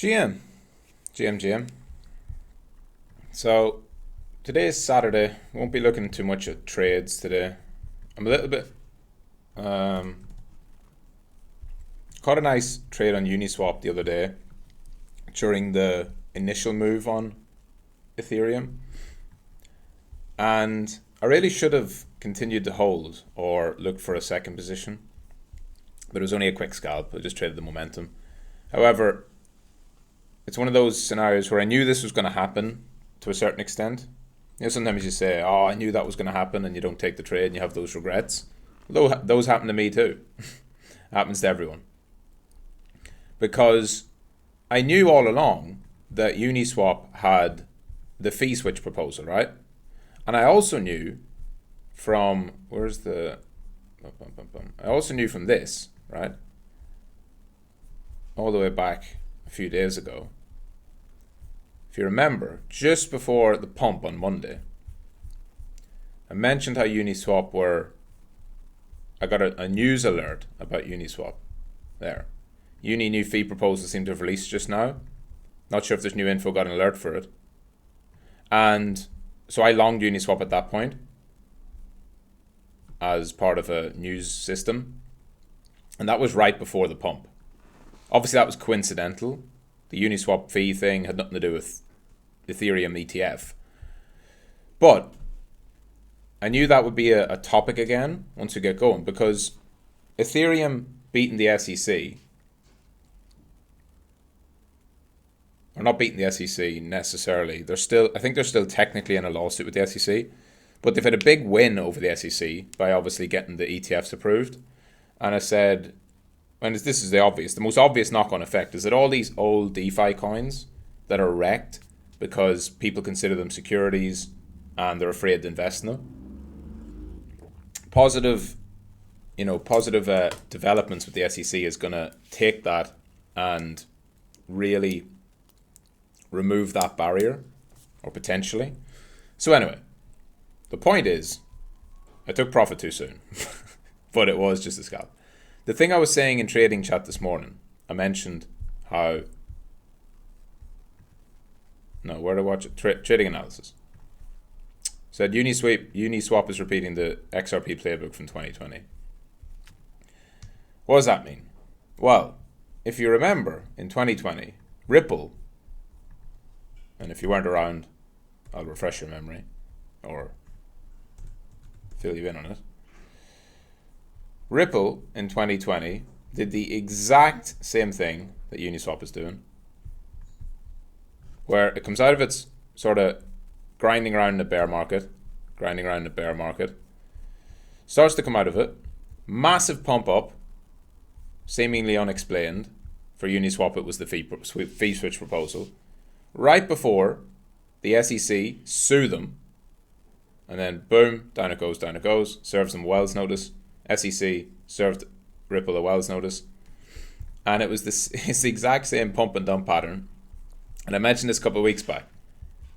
GM. So today is Saturday. Won't be looking too much at trades today. I'm a little bit um, caught a nice trade on Uniswap the other day during the initial move on Ethereum, and I really should have continued to hold or looked for a second position, but it was only a quick scalp. I just traded the momentum. However, it's one of those scenarios where I knew this was going to happen to a certain extent. Sometimes you say, "Oh, I knew that was going to happen," and you don't take the trade, and you have those regrets. Though those happen to me too. It happens to everyone. Because I knew all along that Uniswap had the fee switch proposal, right? And I also knew from I also knew from this, right? All the way back a few days ago. If you remember, just before the pump on Monday, I mentioned how Uniswap were. I got a news alert about Uniswap there. Uni new fee proposal seemed to have released just now. Not sure if there's new info, got an alert for it. And so I longed Uniswap at that point as part of a news system. And that was right before the pump. Obviously, that was coincidental. The Uniswap fee thing had nothing to do with Ethereum ETF. But I knew that would be a topic again once we get going, because Ethereum beating the SEC, or not beating the SEC necessarily. I think they're still technically in a lawsuit with the SEC, but they've had a big win over the SEC by obviously getting the ETFs approved. And I said, and this is the most obvious knock-on effect is that all these old DeFi coins that are wrecked because people consider them securities and they're afraid to invest in them. Positive developments with the SEC is going to take that and really remove that barrier, or potentially. So anyway, the point is, I took profit too soon, but it was just a scalp. The thing I was saying in trading chat this morning, I mentioned how, no, where to watch it? Trading analysis. Said Uniswap is repeating the XRP playbook from 2020. What does that mean? Well, if you remember, in 2020, Ripple, and if you weren't around, I'll refresh your memory or fill you in on it. Ripple in 2020 did the exact same thing that Uniswap is doing, where it comes out of its sort of grinding around in the bear market, starts to come out of it, massive pump up, seemingly unexplained. For Uniswap, it was the fee switch proposal. Right before the SEC sue them, and then boom, down it goes, serves them Wells notice. SEC served Ripple a Wells notice. And it's the exact same pump and dump pattern. And I mentioned this a couple of weeks back,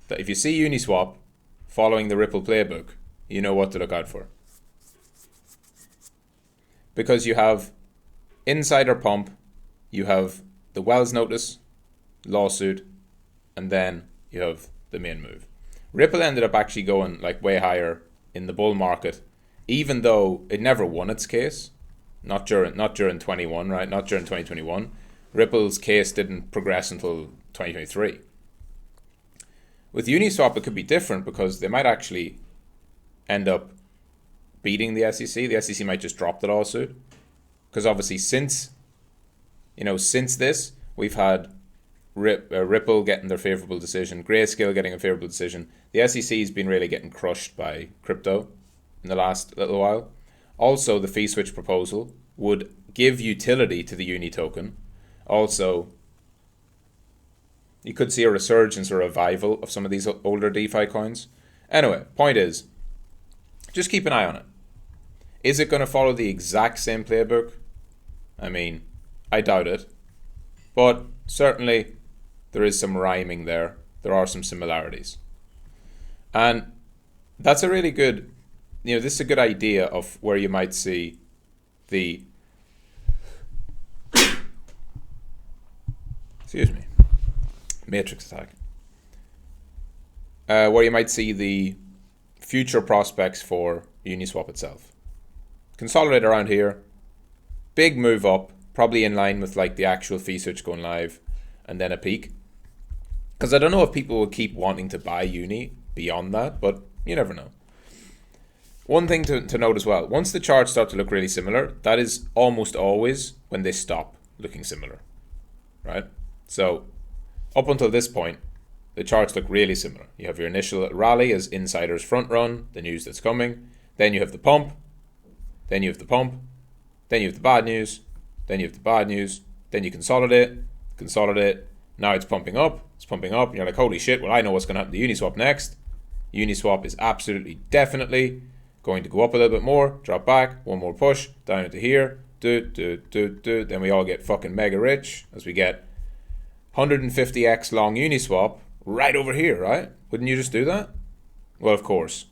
that if you see Uniswap following the Ripple playbook, you know what to look out for. Because you have insider pump, you have the Wells notice, lawsuit, and then you have the main move. Ripple ended up actually going like way higher in the bull market, even though it never won its case. Not during 21, right? Not during 2021. Ripple's case didn't progress until 2023. With Uniswap, it could be different because they might actually end up beating the SEC. The SEC might just drop the lawsuit. Because obviously since this, we've had Ripple getting their favorable decision, Grayscale getting a favorable decision. The SEC has been really getting crushed by crypto in the last little while. Also, the fee switch proposal would give utility to the Uni token. Also, you could see a resurgence or revival of some of these older DeFi coins. Anyway, point is, just keep an eye on it. Is it going to follow the exact same playbook? I mean, I doubt it. But certainly, there is some rhyming there. There are some similarities. And that's a really good, this is a good idea of where you might see the, excuse me, matrix attack, where you might see the future prospects for Uniswap itself. Consolidate around here, big move up, probably in line with like the actual fee switch going live, and then a peak. Because I don't know if people will keep wanting to buy Uni beyond that, but you never know. One thing to note as well, once the charts start to look really similar, that is almost always when they stop looking similar, right? So up until this point, the charts look really similar. You have your initial rally as insiders front run, the news that's coming. Then you have the pump. Then you have the pump. Then you have the bad news. Then you have the bad news. Then you consolidate. Now it's pumping up. And you're like, holy shit, well, I know what's going to happen to Uniswap next. Uniswap is absolutely, definitely going to go up a little bit more, drop back, one more push, down into here. Then we all get fucking mega rich as we get 150x long Uniswap right over here, right? Wouldn't you just do that? Well, of course.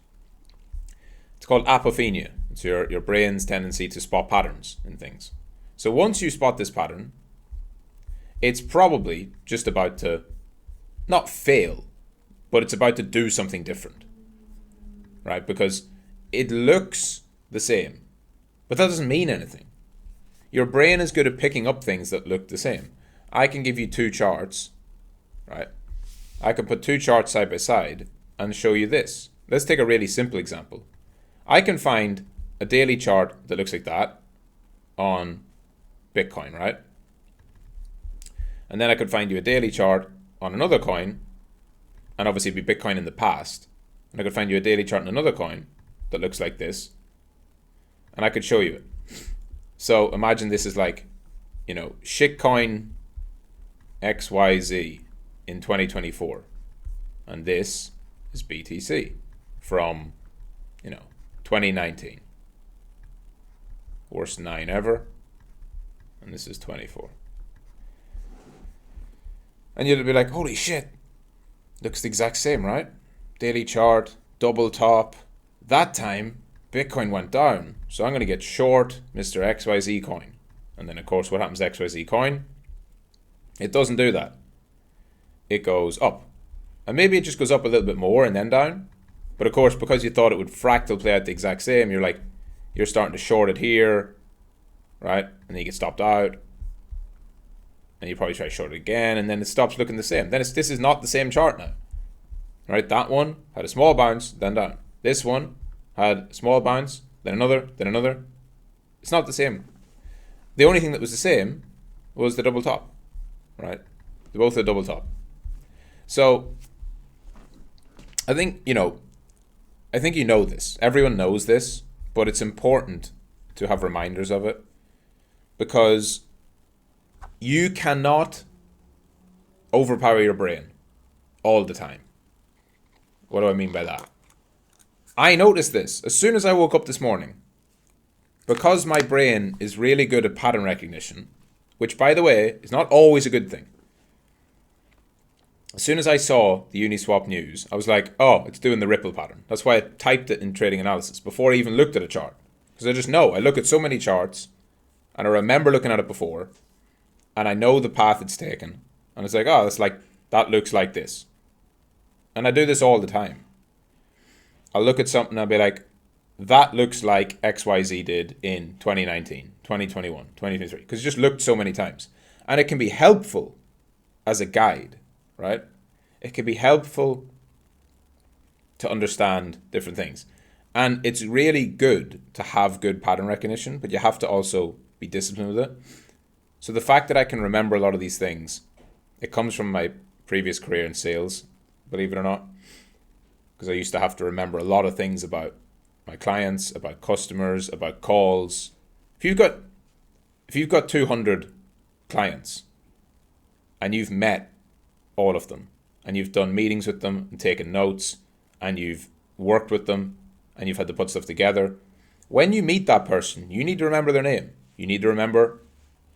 It's called apophenia. It's your brain's tendency to spot patterns in things. So once you spot this pattern, it's probably just about to not fail, but it's about to do something different, right? Because it looks the same, but that doesn't mean anything. Your brain is good at picking up things that look the same. I can give you two charts, right? I can put two charts side by side and show you this. Let's take a really simple example. I can find a daily chart that looks like that on Bitcoin, right? And then I could find you a daily chart on another coin, and obviously it'd be Bitcoin in the past. And I could find you a daily chart on another coin that looks like this, and I could show you it. So imagine this is like, shitcoin XYZ in 2024, and this is BTC from 2019, worst 9 ever, and this is 24, and you'll be like, holy shit, looks the exact same, right? Daily chart, double top. That time Bitcoin went down, so I'm going to get short Mr. XYZ coin. And then of course what happens to XYZ coin? It doesn't do that. It goes up. And maybe it just goes up a little bit more and then down. But of course, because you thought it would fractal play out the exact same, you're starting to short it here, right? And then you get stopped out. And you probably try to short it again, and then it stops looking the same. Then this is not the same chart now. Right? That one had a small bounce, then down. This one had a small bounce, then another, then another. It's not the same. The only thing that was the same was the double top. Right? They both had double top. So I think you know this. Everyone knows this, but it's important to have reminders of it, because you cannot overpower your brain all the time. What do I mean by that? I noticed this as soon as I woke up this morning. Because my brain is really good at pattern recognition, which, by the way, is not always a good thing. As soon as I saw the Uniswap news, I was like, oh, it's doing the Ripple pattern. That's why I typed it in trading analysis before I even looked at a chart. Because I just know. I look at so many charts, and I remember looking at it before, and I know the path it's taken. And it's like, oh, that looks like this. And I do this all the time. I'll look at something and I'll be like, that looks like XYZ did in 2019, 2021, 2023. Because it just looked so many times. And it can be helpful as a guide, right? It can be helpful to understand different things. And it's really good to have good pattern recognition, but you have to also be disciplined with it. So the fact that I can remember a lot of these things, it comes from my previous career in sales, believe it or not. Because I used to have to remember a lot of things about my clients, about customers, about calls. If you've got 200 clients and you've met all of them and you've done meetings with them and taken notes and you've worked with them and you've had to put stuff together, when you meet that person, you need to remember their name. You need to remember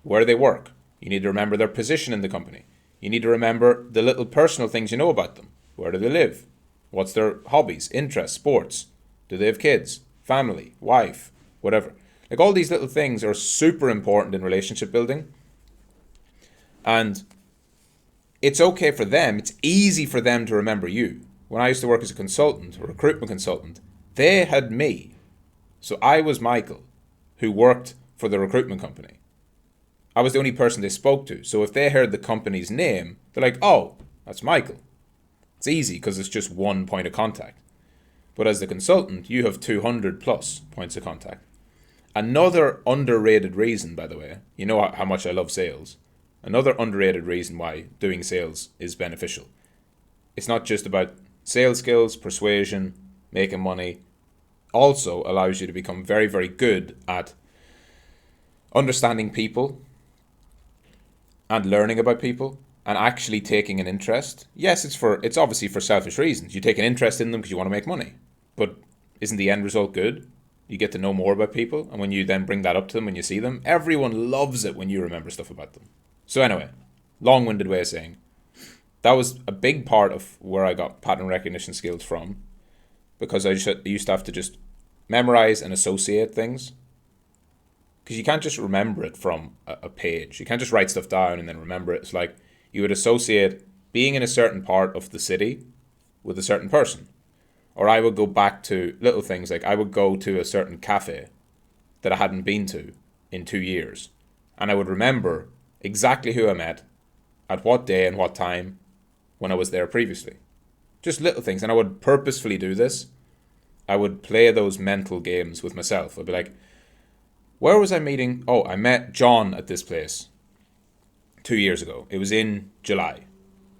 where they work. You need to remember their position in the company. You need to remember the little personal things you know about them. Where do they live? What's their hobbies, interests, sports? Do they have kids, family, wife, whatever? Like, all these little things are super important in relationship building. And it's okay for them. It's easy for them to remember you. When I used to work as a consultant, a recruitment consultant, they had me. So I was Michael, who worked for the recruitment company. I was the only person they spoke to. So if they heard the company's name, they're like, oh, that's Michael. It's easy because it's just one point of contact. But as the consultant, you have 200 plus points of contact. Another underrated reason, by the way, you know how much I love sales. Another underrated reason why doing sales is beneficial. It's not just about sales skills, persuasion, making money. Also allows you to become very, very good at understanding people and learning about people and actually taking an interest. Yes, it's obviously for selfish reasons. You take an interest in them because you want to make money. But isn't the end result good? You get to know more about people, and when you then bring that up to them when you see them, everyone loves it when you remember stuff about them. So anyway, long-winded way of saying, that was a big part of where I got pattern recognition skills from, because I used to have to just memorize and associate things. Because you can't just remember it from a page. You can't just write stuff down and then remember it. It's like you would associate being in a certain part of the city with a certain person. Or I would go back to little things, like I would go to a certain cafe that I hadn't been to in 2 years. And I would remember exactly who I met, at what day and what time, when I was there previously. Just little things. And I would purposefully do this. I would play those mental games with myself. I'd be like, where was I meeting? Oh, I met John at this place 2 years ago. It was in July.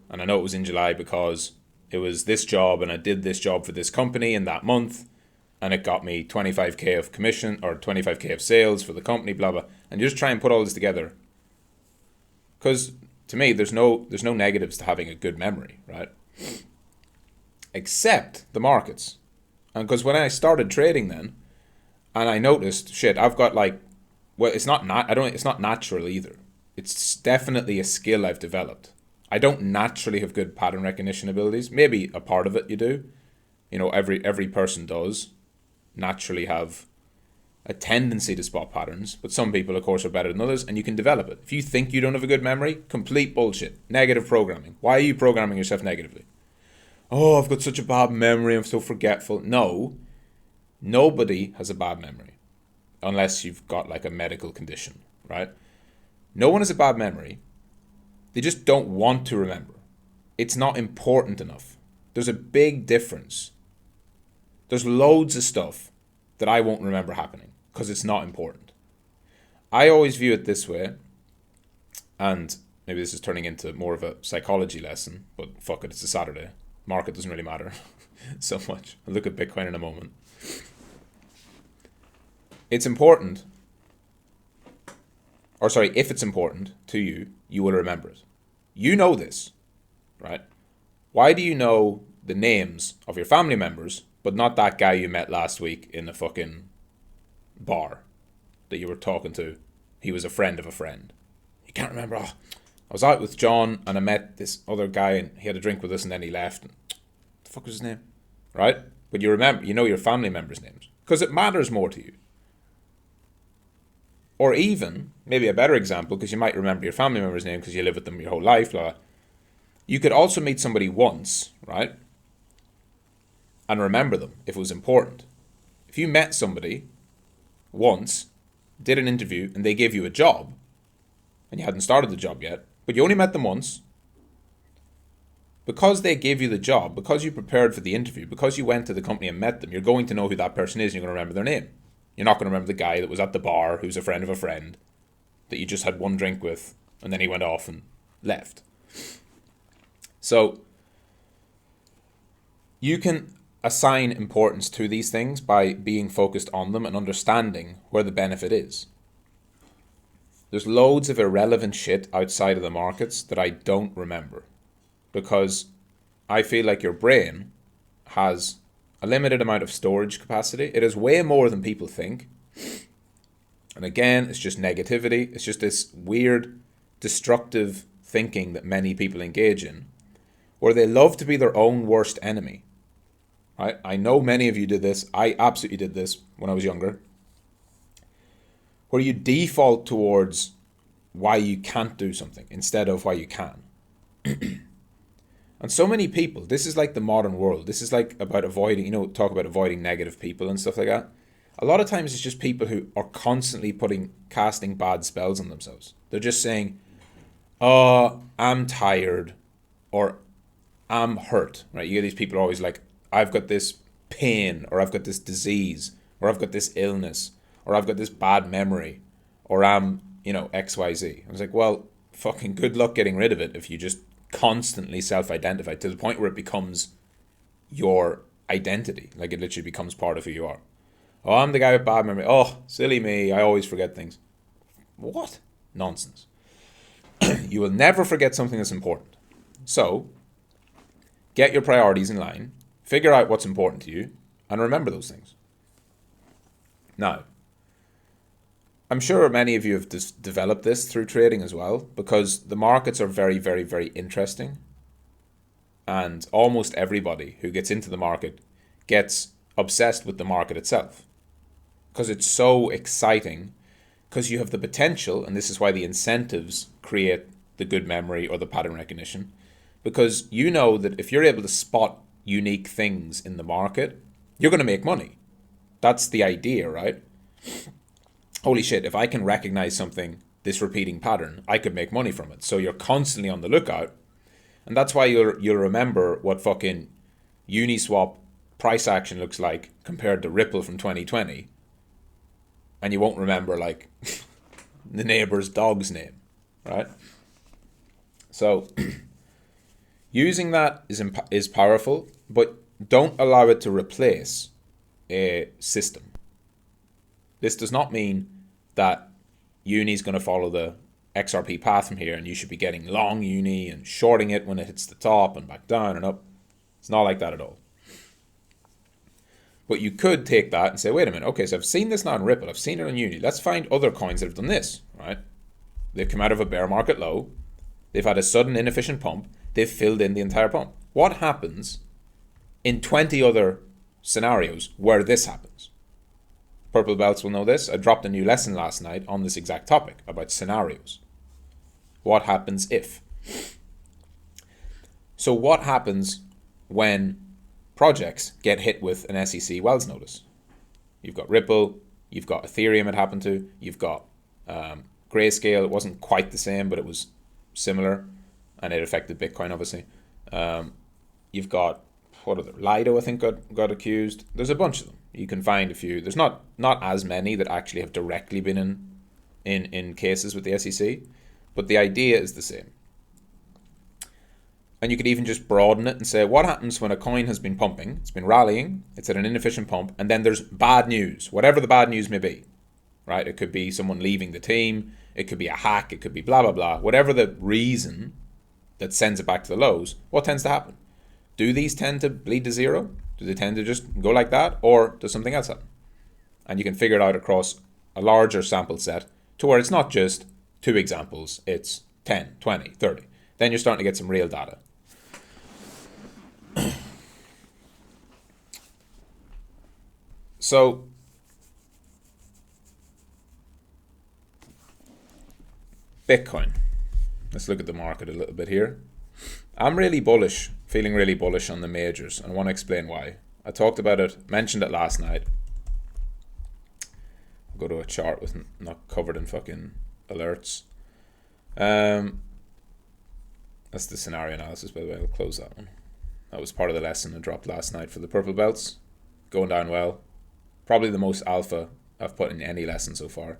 And I know it was in July because it was this job and I did this job for this company in that month. And it got me 25k of commission or 25k of sales for the company, blah, blah. And you just try and put all this together. Because to me, there's no negatives to having a good memory, right? Except the markets. And because when I started trading then, and I noticed, shit, I've got like, well, it's not natural either. It's definitely a skill I've developed. I don't naturally have good pattern recognition abilities. Maybe a part of it you do. You know, every person does naturally have a tendency to spot patterns, but some people, of course, are better than others, and you can develop it. If you think you don't have a good memory, complete bullshit. Negative programming. Why are you programming yourself negatively? Oh, I've got such a bad memory, I'm so forgetful. No, nobody has a bad memory, unless you've got like a medical condition, right? No one has a bad memory. They just don't want to remember. It's not important enough. There's a big difference. There's loads of stuff that I won't remember happening because it's not important. I always view it this way, and maybe this is turning into more of a psychology lesson, but fuck it, it's a Saturday. Market doesn't really matter so much. I'll look at Bitcoin in a moment. It's important, or sorry, if it's important to you, you will remember it. You know this, right? Why do you know the names of your family members, but not that guy you met last week in a fucking bar that you were talking to? He was a friend of a friend. You can't remember. Oh, I was out with John and I met this other guy and he had a drink with us and then he left. And what the fuck was his name? Right? But you remember, you know your family members' names because it matters more to you. Or even, maybe a better example, because you might remember your family member's name because you live with them your whole life, blah, blah. You could also meet somebody once, right? And remember them if it was important. If you met somebody once, did an interview, and they gave you a job, and you hadn't started the job yet, but you only met them once, because they gave you the job, because you prepared for the interview, because you went to the company and met them, you're going to know who that person is and you're going to remember their name. You're not going to remember the guy that was at the bar who's a friend of a friend that you just had one drink with and then he went off and left. So you can assign importance to these things by being focused on them and understanding where the benefit is. There's loads of irrelevant shit outside of the markets that I don't remember because I feel like your brain has a limited amount of storage capacity. It is way more than people think. And again, it's just negativity. It's just this weird, destructive thinking that many people engage in, where they love to be their own worst enemy. Right? I know many of you did this. I absolutely did this when I was younger, where you default towards why you can't do something instead of why you can. And so many people, this is like the modern world. This is like about avoiding, talk about avoiding negative people and stuff like that. A lot of times it's just people who are constantly casting bad spells on themselves. They're just saying, oh, I'm tired, or I'm hurt, right? You get these people always like, I've got this pain, or I've got this disease, or I've got this illness, or I've got this bad memory, or I'm, XYZ. I was like, well, fucking good luck getting rid of it if you just constantly self-identify to the point where it becomes your identity. Like it literally becomes part of who you are. Oh, I'm the guy with bad memory. Oh, silly me. I always forget things. What? Nonsense. You will never forget something that's important. So, get your priorities in line, figure out what's important to you, and remember those things. Now, I'm sure many of you have developed this through trading as well, because the markets are very, very, very interesting. And almost everybody who gets into the market gets obsessed with the market itself. Because it's so exciting, because you have the potential, and this is why the incentives create the good memory or the pattern recognition, because you know that if you're able to spot unique things in the market, you're going to make money. That's the idea, right? Holy shit, if I can recognize something, this repeating pattern, I could make money from it. So you're constantly on the lookout. And that's why you'll remember what fucking Uniswap price action looks like compared to Ripple from 2020. And you won't remember like the neighbor's dog's name, right? So using that is powerful, but don't allow it to replace a system. This does not mean that Uni is going to follow the XRP path from here and you should be getting long Uni and shorting it when it hits the top and back down and up. It's not like that at all. But you could take that and say, wait a minute, okay, so I've seen this now in Ripple, I've seen it on Uni. Let's find other coins that have done this, right? They've come out of a bear market low. They've had a sudden inefficient pump. They've filled in the entire pump. What happens in 20 other scenarios where this happens? Purple Belts will know this. I dropped a new lesson last night on this exact topic about scenarios. What happens if? So what happens when projects get hit with an SEC Wells notice? You've got Ripple, you've got Ethereum it happened to, you've got Grayscale. It wasn't quite the same, but it was similar, and it affected Bitcoin, obviously. You've got, what other? Lido, I think, got accused. There's a bunch of them. You can find a few. There's not as many that actually have directly been in cases with the SEC, but the idea is the same. And you could even just broaden it and say, what happens when a coin has been pumping, it's been rallying, it's at an inefficient pump, and then there's bad news, whatever the bad news may be, right? It could be someone leaving the team, it could be a hack, it could be blah, blah, blah. Whatever the reason that sends it back to the lows, what tends to happen? Do these tend to bleed to zero? Do they tend to just go like that? Or does something else happen? And you can figure it out across a larger sample set to where it's not just 2 examples, it's 10, 20, 30. Then you're starting to get some real data. So, Bitcoin. Let's look at the market a little bit here. I'm really bullish, feeling really bullish on the majors, and I want to explain why. I talked about it, mentioned it last night. I'll go to a chart with not covered in fucking alerts. That's the scenario analysis, by the way. I'll close that one. That was part of the lesson I dropped last night for the purple belts. Going down well. Probably the most alpha I've put in any lesson so far.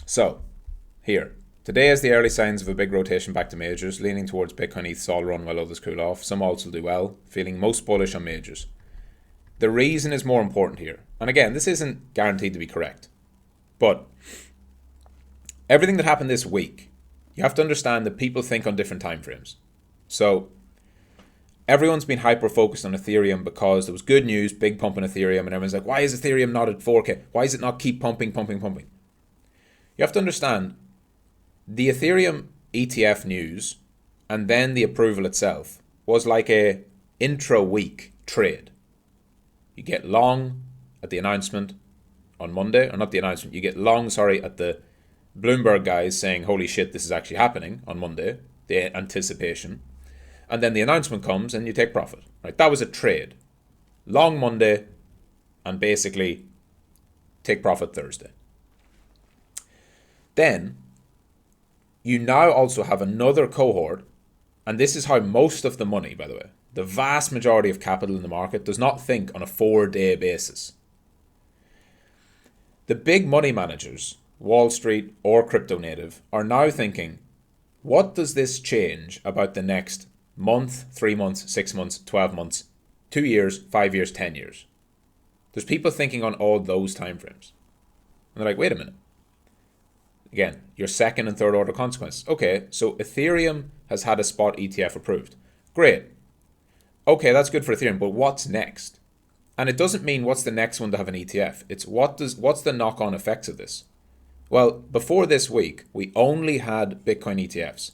So, here. Today is the early signs of a big rotation back to majors, leaning towards Bitcoin ETH all run while others cool off. Some alts will do well, feeling most bullish on majors. The reason is more important here. And again, this isn't guaranteed to be correct. But everything that happened this week, you have to understand that people think on different time frames. So everyone's been hyper-focused on Ethereum because there was good news, big pump in Ethereum, and everyone's like, why is Ethereum not at 4K? Why does it not keep pumping? You have to understand, the Ethereum ETF news and then the approval itself was like a intra-week trade. You get long at the announcement on Monday, or not the announcement, you get long, at the Bloomberg guys saying, holy shit, this is actually happening on Monday, the anticipation. And then the announcement comes and you take profit. Right? That was a trade. Long Monday and basically take profit Thursday. Then you now also have another cohort, and this is how most of the money, by the way, the vast majority of capital in the market does not think on a 4-day basis. The big money managers, Wall Street or crypto native, are now thinking, what does this change about the next month, 3 months, 6 months, 12 months, 2 years, 5 years, 10 years? There's people thinking on all those timeframes. And they're like, wait a minute. Again, your second and third order consequence. Okay, so Ethereum has had a spot ETF approved. Great. Okay, that's good for Ethereum, but what's next? And it doesn't mean what's the next one to have an ETF. It's what's the knock-on effects of this? Well, before this week, we only had Bitcoin ETFs.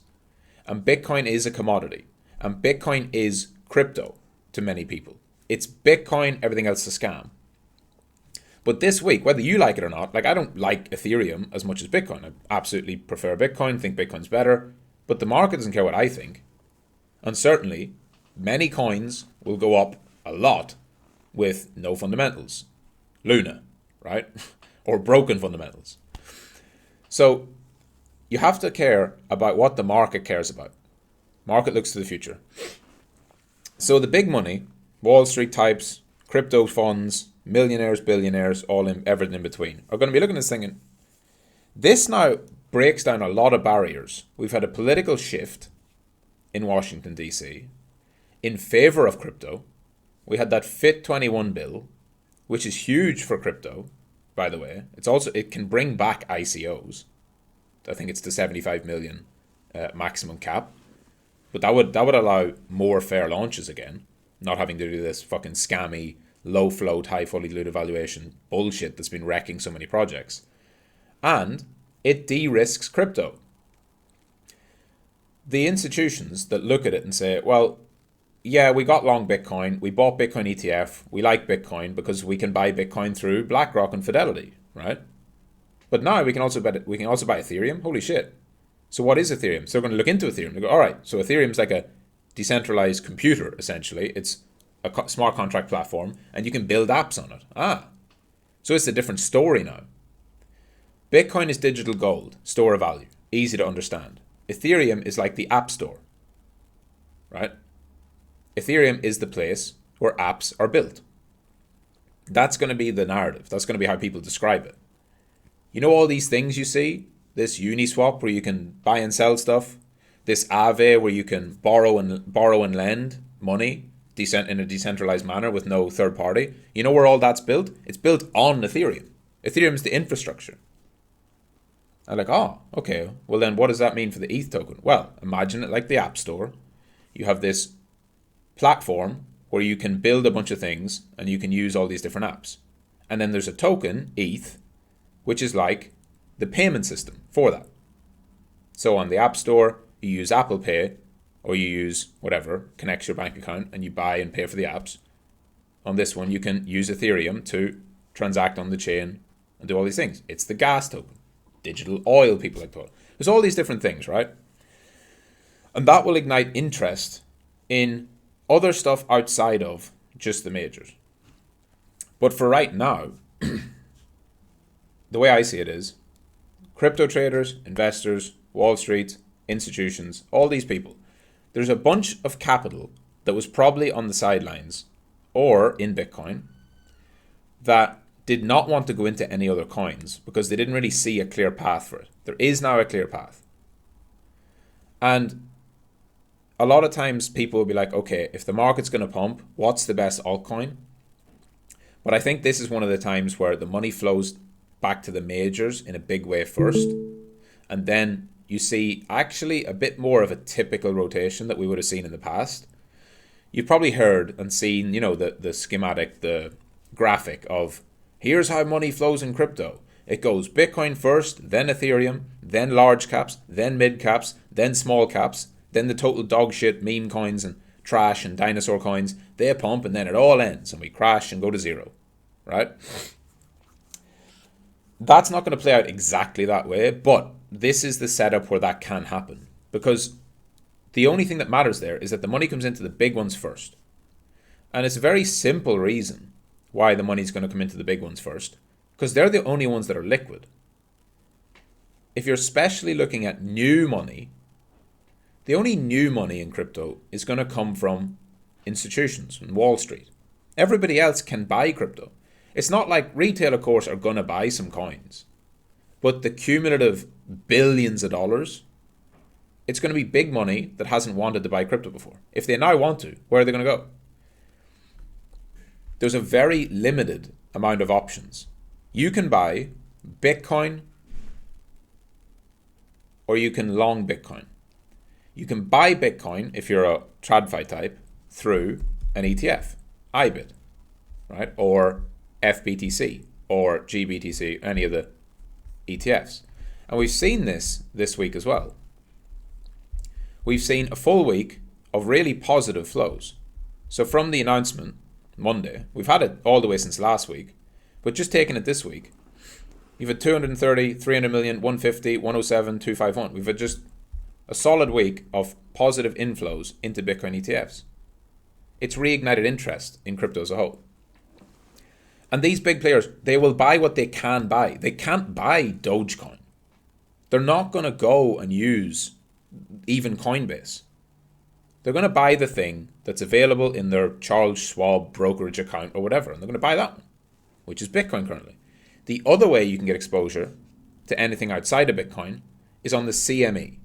And Bitcoin is a commodity. And Bitcoin is crypto to many people. It's Bitcoin, everything else is a scam. But this week, whether you like it or not, like I don't like Ethereum as much as Bitcoin. I absolutely prefer Bitcoin, think Bitcoin's better. But the market doesn't care what I think. And certainly, many coins will go up a lot with no fundamentals. Luna, right? Or broken fundamentals. So you have to care about what the market cares about. Market looks to the future. So the big money, Wall Street types, crypto funds, millionaires, billionaires, everything in between, are going to be looking at this thinking, this now breaks down a lot of barriers. We've had a political shift in Washington, D.C. in favor of crypto. We had that FIT21 bill, which is huge for crypto, by the way. It can bring back ICOs. I think it's the 75 million maximum cap. But that would allow more fair launches again, not having to do this fucking scammy, low float, high fully diluted valuation bullshit that's been wrecking so many projects. And it de-risks crypto. The institutions that look at it and say, well, yeah, we got long Bitcoin, we bought Bitcoin ETF, we like Bitcoin because we can buy Bitcoin through BlackRock and Fidelity, right? But now we can also buy Ethereum. Holy shit. So what is Ethereum? So we're going to look into Ethereum. They go, all right, so Ethereum's like a decentralized computer, essentially. It's a smart contract platform, and you can build apps on it. So it's a different story now. Bitcoin is digital gold, store of value, easy to understand. Ethereum is like the app store, right? Ethereum is the place where apps are built. That's going to be the narrative. That's going to be how people describe it. You know all these things you see? This Uniswap where you can buy and sell stuff. This Aave where you can borrow and lend money in a decentralized manner with no third party. You know where all that's built? It's built on Ethereum. Ethereum is the infrastructure. I'm like, oh, okay. Well then what does that mean for the ETH token? Well, imagine it like the App Store. You have this platform where you can build a bunch of things and you can use all these different apps. And then there's a token, ETH, which is like the payment system for that. So on the App Store, you use Apple Pay, or you use whatever, connects your bank account, and you buy and pay for the apps. On this one, you can use Ethereum to transact on the chain and do all these things. It's the gas token. Digital oil, people like that. There's all these different things, right? And that will ignite interest in other stuff outside of just the majors. But for right now, the way I see it is, crypto traders, investors, Wall Street, institutions, all these people, there's a bunch of capital that was probably on the sidelines or in Bitcoin that did not want to go into any other coins because they didn't really see a clear path for it. There is now a clear path. And a lot of times people will be like, okay, if the market's going to pump, what's the best altcoin? But I think this is one of the times where the money flows back to the majors in a big way first. And then you see actually a bit more of a typical rotation that we would have seen in the past. You've probably heard and seen, the schematic, the graphic of here's how money flows in crypto. It goes Bitcoin first, then Ethereum, then large caps, then mid caps, then small caps, then the total dog shit meme coins and trash and dinosaur coins. They pump and then it all ends and we crash and go to zero, right? That's not going to play out exactly that way, but this is the setup where that can happen. Because the only thing that matters there is that the money comes into the big ones first. And it's a very simple reason why the money's going to come into the big ones first. Because they're the only ones that are liquid. If you're especially looking at new money, the only new money in crypto is going to come from institutions and Wall Street. Everybody else can buy crypto. It's not like retail, of course, are going to buy some coins. But the cumulative billions of dollars, it's going to be big money that hasn't wanted to buy crypto before. If they now want to, where are they going to go? There's a very limited amount of options. You can buy Bitcoin or you can long Bitcoin. You can buy Bitcoin if you're a TradFi type through an ETF, IBIT, right? Or FBTC or GBTC, any of the ETFs. And we've seen this week as well. We've seen a full week of really positive flows. So from the announcement Monday, we've had it all the way since last week, but just taking it this week, you've had 230, 300 million, 150, 107, 251. We've had just a solid week of positive inflows into Bitcoin ETFs. It's reignited interest in crypto as a whole. And these big players, they will buy what they can buy. They can't buy Dogecoin. They're not going to go and use even Coinbase. They're going to buy the thing that's available in their Charles Schwab brokerage account or whatever, and they're going to buy that one, which is Bitcoin currently. The other way you can get exposure to anything outside of Bitcoin is on the CME,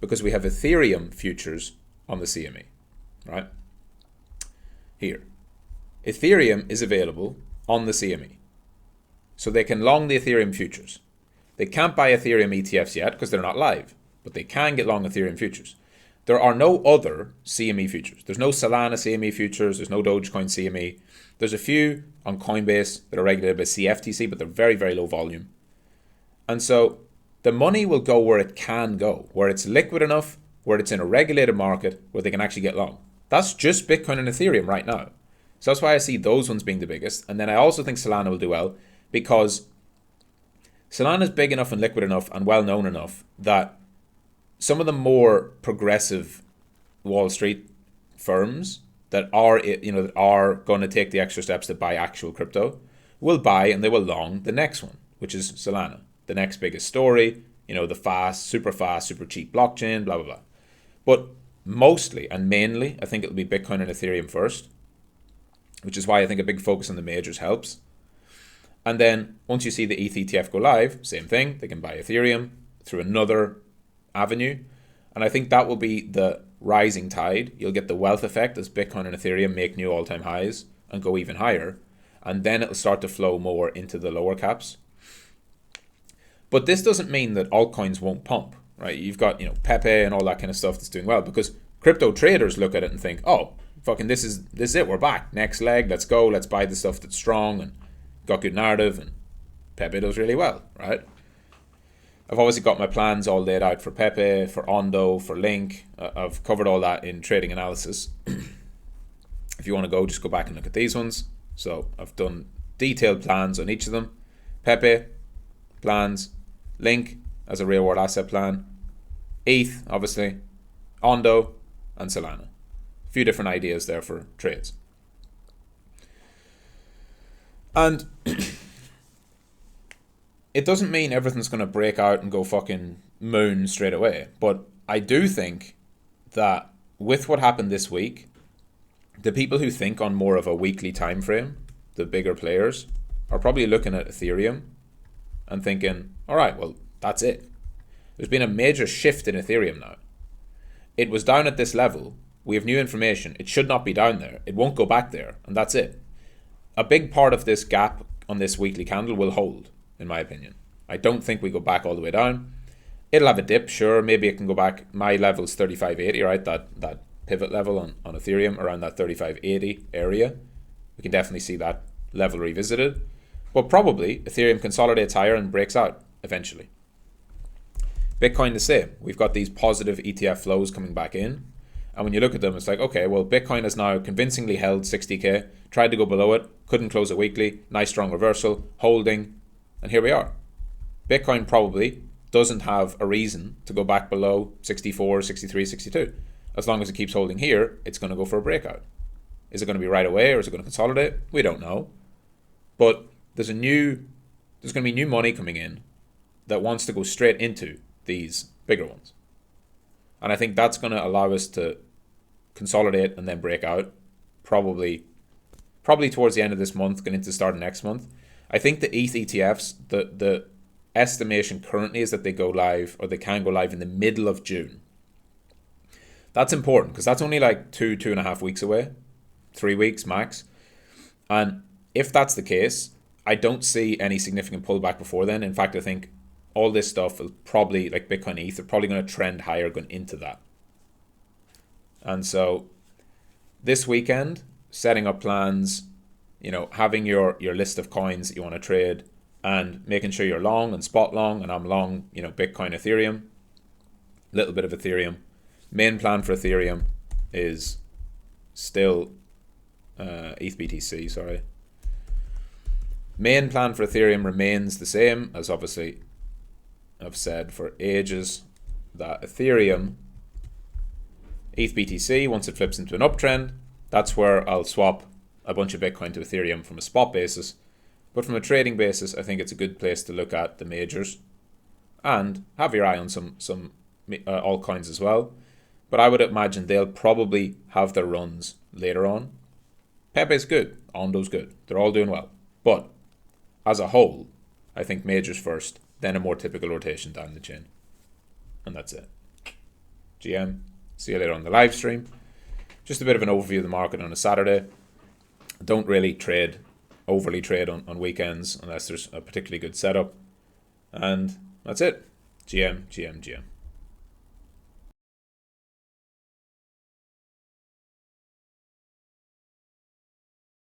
because we have Ethereum futures on the CME, right? Here. Ethereum is available on the CME. So they can long the Ethereum futures. They can't buy Ethereum ETFs yet because they're not live, but they can get long Ethereum futures. There are no other CME futures. There's no Solana CME futures. There's no Dogecoin CME. There's a few on Coinbase that are regulated by CFTC, but they're very, very low volume. And so the money will go where it can go, where it's liquid enough, where it's in a regulated market, where they can actually get long. That's just Bitcoin and Ethereum right now. So that's why I see those ones being the biggest. And then I also think Solana will do well because Solana is big enough and liquid enough and well known enough that some of the more progressive Wall Street firms that are going to take the extra steps to buy actual crypto will buy and they will long the next one, which is Solana, the next biggest story, the fast, super cheap blockchain, blah, blah, blah. But mostly and mainly, I think it'll be Bitcoin and Ethereum first, which is why I think a big focus on the majors helps. And then once you see the ETH ETF go live, same thing, they can buy Ethereum through another avenue. And I think that will be the rising tide. You'll get the wealth effect as Bitcoin and Ethereum make new all-time highs and go even higher. And then it'll start to flow more into the lower caps. But this doesn't mean that altcoins won't pump, right? You've got, Pepe and all that kind of stuff that's doing well because crypto traders look at it and think, oh, fucking this is it, we're back. Next leg, let's go, let's buy the stuff that's strong and got good narrative, and Pepe does really well, right? I've obviously got my plans all laid out for Pepe, for Ondo, for Link. I've covered all that in trading analysis. If you want to go, just go back and look at these ones. So I've done detailed plans on each of them. Pepe, plans. Link as a real world asset plan. ETH, obviously. Ondo, and Solana. A few different ideas there for trades. And it doesn't mean everything's going to break out and go fucking moon straight away. But I do think that with what happened this week, the people who think on more of a weekly time frame, the bigger players, are probably looking at Ethereum and thinking, all right, well, that's it. There's been a major shift in Ethereum now. It was down at this level. We have new information. It should not be down there. It won't go back there. And that's it. A big part of this gap on this weekly candle will hold, in my opinion. I don't think we go back all the way down. It'll have a dip, sure. Maybe it can go back. My level's 3580, right? That pivot level on Ethereum around that 3580 area. We can definitely see that level revisited. But probably Ethereum consolidates higher and breaks out eventually. Bitcoin the same. We've got these positive ETF flows coming back in. And when you look at them, it's like, okay, well, Bitcoin has now convincingly held 60K, tried to go below it, couldn't close it weekly, nice strong reversal, holding, And here we are. Bitcoin probably doesn't have a reason to go back below 64, 63, 62. As long as it keeps holding here, it's going to go for a breakout. Is it going to be right away or is it going to consolidate? We don't know. But there's going to be new money coming in that wants to go straight into these bigger ones. And I think that's going to allow us to consolidate and then break out probably towards the end of this month, going into the start of next month. I think the ETH ETFs, the estimation currently is that they go live, or they can go live in the middle of June. That's important because that's only like 2.5 weeks away, 3 weeks max. And if that's the case, I don't see any significant pullback before then. In fact, I think all this stuff will probably, like Bitcoin ETH, are probably going to trend higher going into that. And so this weekend, setting up plans, having your list of coins that you want to trade and making sure you're long and spot long. And I'm long, Bitcoin, Ethereum, a little bit of Ethereum. Main plan for Ethereum is still ETH BTC, sorry. Main plan for Ethereum remains the same, as obviously I've said for ages, that Ethereum, ETH BTC, once it flips into an uptrend, that's where I'll swap a bunch of Bitcoin to Ethereum from a spot basis. But from a trading basis, I think it's a good place to look at the majors and have your eye on some altcoins as well. But I would imagine they'll probably have their runs later on. Pepe's good. Ondo's good. They're all doing well. But as a whole, I think majors first, then a more typical rotation down the chain. And that's it. GM, see you later on the live stream. Just a bit of an overview of the market on a Saturday. Don't really overly trade on weekends unless there's a particularly good setup. And that's it. GM.